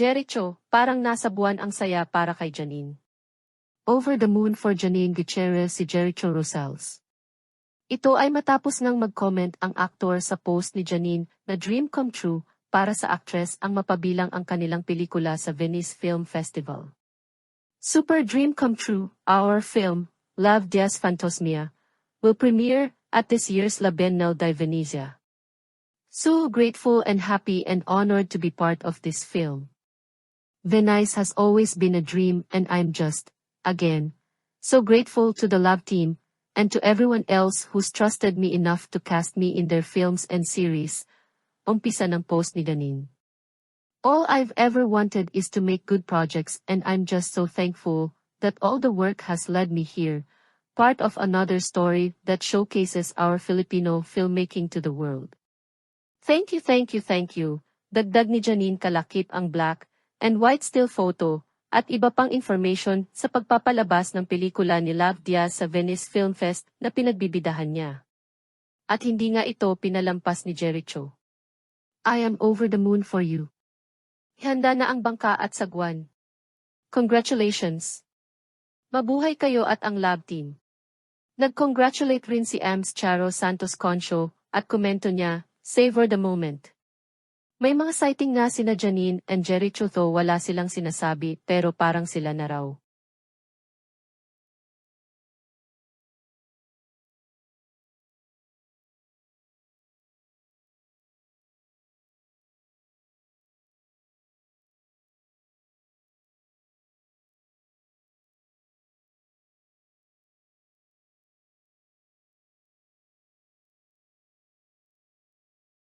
Jericho, parang nasa buwan ang saya para kay Janine. Over the moon for Janine Gutierrez si Jericho Rosales. Ito ay matapos ngang mag-comment ang aktor sa post ni Janine na dream come true para sa actress ang mapabilang ang kanilang pelikula sa Venice Film Festival. Super dream come true, our film, Love Diaz Fantasmia, will premiere at this year's La Biennale di Venezia. So grateful and happy and honored to be part of this film. Venice has always been a dream and I'm just, again, so grateful to the Love team, and to everyone else who's trusted me enough to cast me in their films and series. Umpisa ng post ni Janine. All I've ever wanted is to make good projects and I'm just so thankful that all the work has led me here, part of another story that showcases our Filipino filmmaking to the world. Thank you, thank you, thank you. Dagdag ni Janine kalakip ang black and white still photo at iba pang information sa pagpapalabas ng pelikula ni Love Diaz sa Venice Film Fest na pinagbibidahan niya. At hindi nga ito pinalampas ni Jericho. I am over the moon for you. Handa na ang bangka at sagwan. Congratulations! Mabuhay kayo at ang Love team. Nag-congratulate rin si Ams Charo Santos Concho at komento niya, savor the moment. May mga sighting nga sina Janine and Jericho though wala silang sinasabi pero parang sila na raw.